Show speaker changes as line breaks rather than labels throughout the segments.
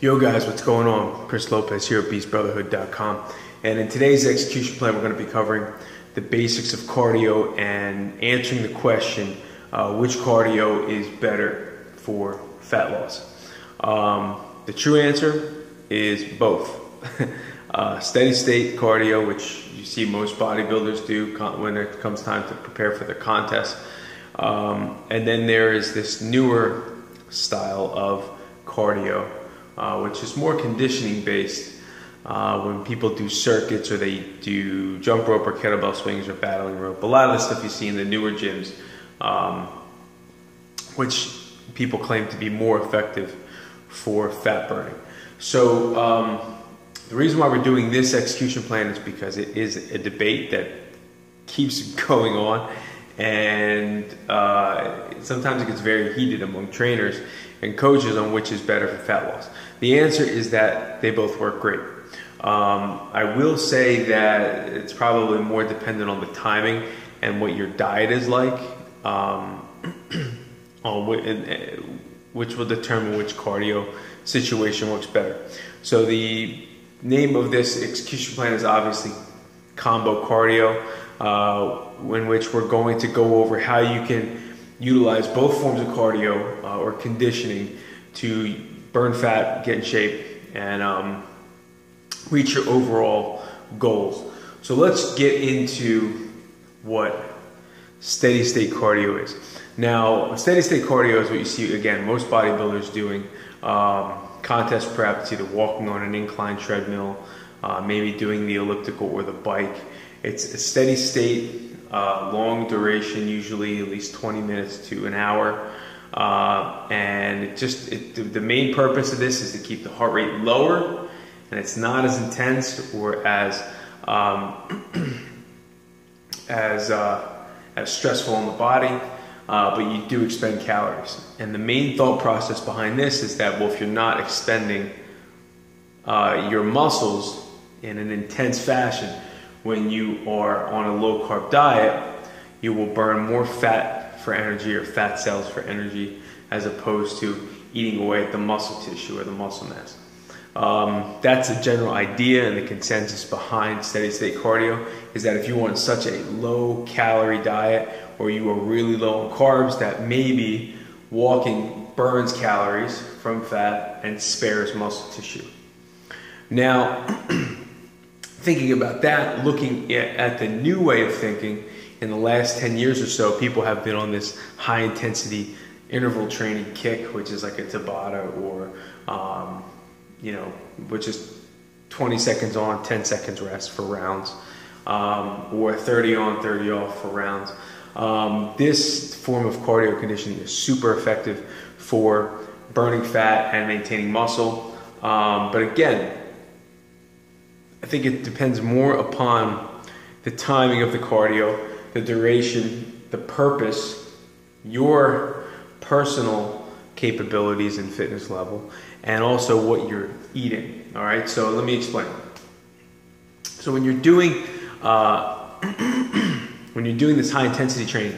Yo guys, what's going on? Chris Lopez here at BeastBrotherhood.com, and in today's execution plan we're going to be covering the basics of cardio and answering the question, which cardio is better for fat loss? The true answer is both. Steady state cardio, which you see most bodybuilders do when it comes time to prepare for the contest. And then there is this newer style of cardio, which is more conditioning based, when people do circuits or they do jump rope or kettlebell swings or battling rope. A lot of the stuff you see in the newer gyms, which people claim to be more effective for fat burning. So the reason why we're doing this execution plan is because it is a debate that keeps going on, and sometimes it gets very heated among trainers and coaches on which is better for fat loss. The answer is that they both work great. I will say that it's probably more dependent on the timing and what your diet is like, which will determine which cardio situation works better. So the name of this execution plan is obviously combo cardio, in which we're going to go over how you can utilize both forms of cardio or conditioning to burn fat, get in shape, and reach your overall goals. So let's get into what steady state cardio is. Now, steady state cardio is what you see, again, most bodybuilders doing. Contest prep, it's either walking on an incline treadmill, maybe doing the elliptical or the bike. It's a steady state, long duration, usually at least 20 minutes to an hour. And the main purpose of this is to keep the heart rate lower, and it's not as intense or as stressful on the body, but you do expend calories. And the main thought process behind this is that, well, if you're not expending your muscles in an intense fashion when you are on a low carb diet, you will burn more fat for energy, or fat cells for energy, as opposed to eating away at the muscle tissue or the muscle mass. That's a general idea, and the consensus behind steady state cardio is that if you want such a low calorie diet, or you are really low on carbs, that maybe walking burns calories from fat and spares muscle tissue. Now, thinking about that, looking at the new way of thinking, in the last 10 years or so, people have been on this high intensity interval training kick, which is like a Tabata, or which is 20 seconds on, 10 seconds rest for rounds, or 30 on, 30 off for rounds. This form of cardio conditioning is super effective for burning fat and maintaining muscle. But again, I think it depends more upon the timing of the cardio, the duration, the purpose, your personal capabilities and fitness level, and also what you're eating. All right, so let me explain. So when you're doing this high intensity training,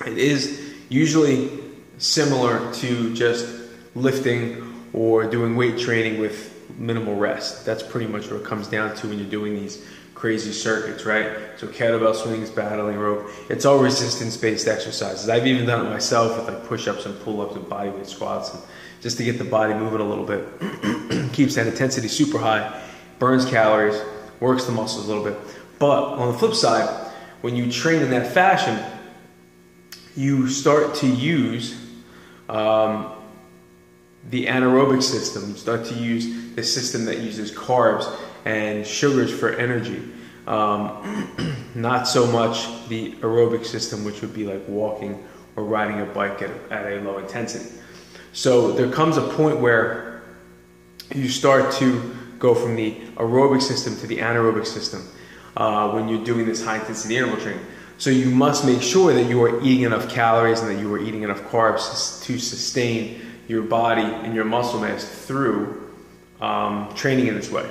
it is usually similar to just lifting or doing weight training with minimal rest. That's pretty much what it comes down to when you're doing these crazy circuits, right? So kettlebell swings, battling rope, it's all resistance based exercises. I've even done it myself with like push-ups and pull-ups and bodyweight squats, and just to get the body moving a little bit. Keeps that intensity super high, burns calories, works the muscles a little bit. But on the flip side, when you train in that fashion, you start to use the anaerobic system. You start to use the system that uses carbs and sugars for energy. Not so much the aerobic system, which would be like walking or riding a bike at a low intensity. So there comes a point where you start to go from the aerobic system to the anaerobic system when you're doing this high intensity interval training. So you must make sure that you are eating enough calories and that you are eating enough carbs to sustain your body and your muscle mass through training in this way.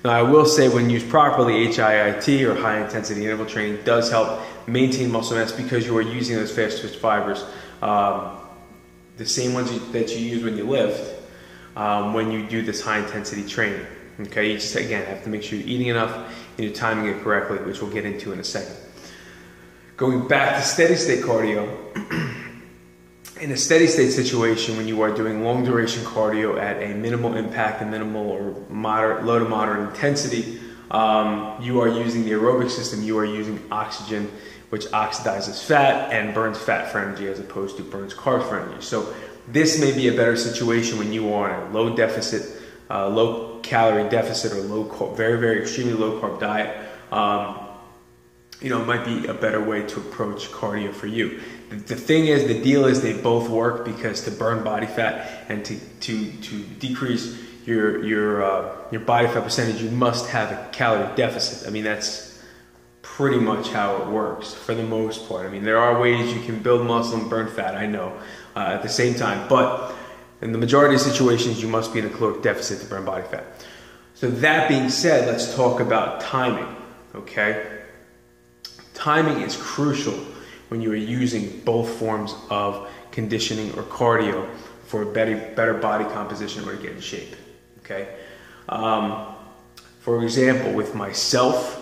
Now, I will say, when used properly, HIIT, or high intensity interval training, does help maintain muscle mass because you are using those fast twitch fibers, the same ones that you use when you lift, when you do this high intensity training. Okay, you just again have to make sure you're eating enough and you're timing it correctly, which we'll get into in a second. Going back to steady state cardio, in a steady state situation, when you are doing long duration cardio at a minimal impact and minimal or moderate, low to moderate intensity, you are using the aerobic system, you are using oxygen, which oxidizes fat and burns fat for energy as opposed to burns carbs for energy. So this may be a better situation when you are on a low deficit, low calorie deficit, or low carb, very extremely low carb diet. It might be a better way to approach cardio for you. The thing is, the deal is they both work, because to burn body fat and to decrease your body fat percentage, you must have a calorie deficit. I mean, that's pretty much how it works for the most part. I mean, there are ways you can build muscle and burn fat, I know, at the same time, but in the majority of situations, you must be in a caloric deficit to burn body fat. So that being said, let's talk about timing, okay? Timing is crucial when you are using both forms of conditioning or cardio for a better body composition or to get in shape, okay? For example, with myself,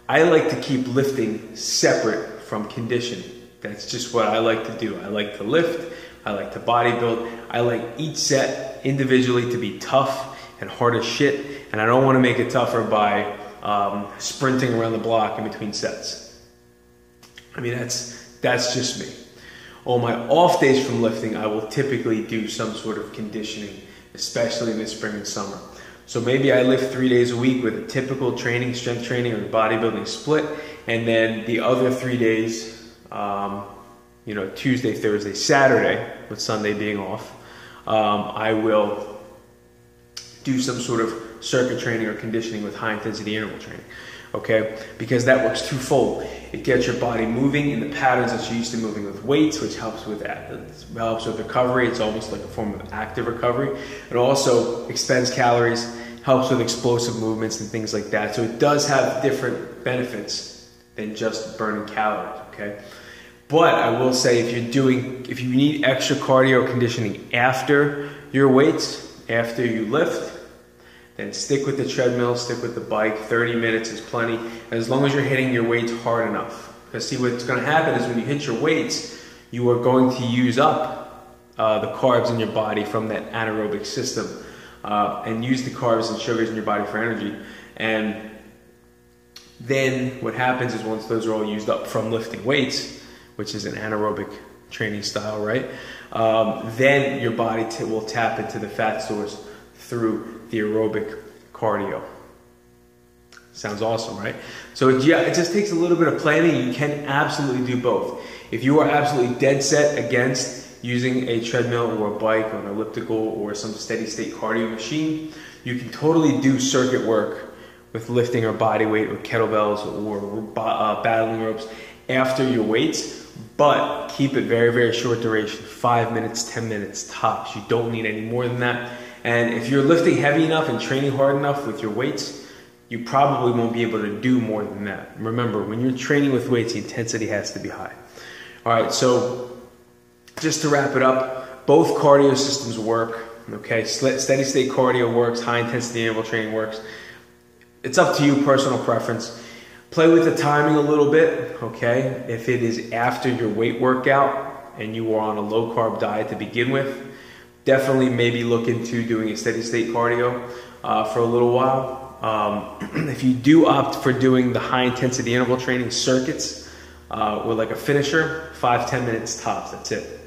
I like to keep lifting separate from conditioning. That's just what I like to do. I like to lift, I like to bodybuild, I like each set individually to be tough and hard as shit, and I don't want to make it tougher by sprinting around the block in between sets. I mean, that's just me. On my off days from lifting, I will typically do some sort of conditioning, especially in the spring and summer. So maybe I lift 3 days a week with a typical training, strength training or bodybuilding split, and then the other 3 days, Tuesday, Thursday, Saturday, with Sunday being off, I will do some sort of circuit training or conditioning with high intensity interval training. Okay, because that works twofold. It gets your body moving in the patterns that you're used to moving with weights, which helps with recovery. It's almost like a form of active recovery. It also expends calories, helps with explosive movements and things like that. So it does have different benefits than just burning calories. Okay, but I will say if you need extra cardio conditioning after your weights, after you lift, then stick with the treadmill, stick with the bike. 30 minutes is plenty, as long as you're hitting your weights hard enough. Because see, what's going to happen is when you hit your weights, you are going to use up the carbs in your body from that anaerobic system and use the carbs and sugars in your body for energy. And then what happens is once those are all used up from lifting weights, which is an anaerobic training style, right? Then your body will tap into the fat source through the aerobic cardio. Sounds awesome, right? So it just takes a little bit of planning. You can absolutely do both. If you are absolutely dead set against using a treadmill or a bike or an elliptical or some steady state cardio machine, you can totally do circuit work with lifting or body weight or kettlebells or battling ropes after your weights, but keep it very short duration, 5 minutes, 10 minutes tops. You don't need any more than that. And if you're lifting heavy enough and training hard enough with your weights, you probably won't be able to do more than that. Remember, when you're training with weights, the intensity has to be high. All right, so just to wrap it up, both cardio systems work. Okay, steady state cardio works, high intensity interval training works. It's up to you, personal preference. Play with the timing a little bit, okay? If it is after your weight workout and you are on a low carb diet to begin with, definitely maybe look into doing a steady state cardio for a little while. If you do opt for doing the high intensity interval training circuits with like a finisher, 5-10 minutes tops, that's it.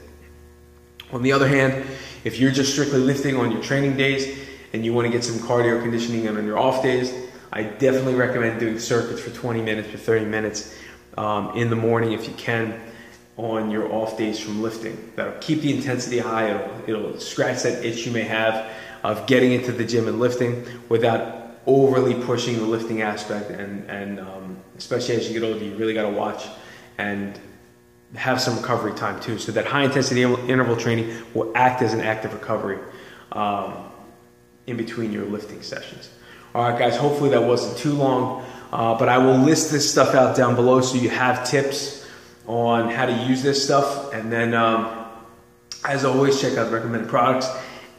On the other hand, if you're just strictly lifting on your training days and you want to get some cardio conditioning in on your off days, I definitely recommend doing circuits for 20 minutes or 30 minutes in the morning if you can, on your off days from lifting. That'll keep the intensity high. It'll scratch that itch you may have of getting into the gym and lifting without overly pushing the lifting aspect. And especially as you get older, you really got to watch and have some recovery time too. So that high intensity interval training will act as an active recovery in between your lifting sessions. All right, guys, hopefully that wasn't too long, but I will list this stuff out down below so you have tips on how to use this stuff. And then, as always, check out recommended products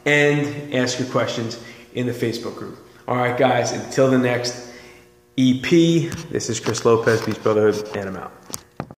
and ask your questions in the Facebook group. All right, guys, until the next EP, this is Chris Lopez, Beach Brotherhood, and I'm out.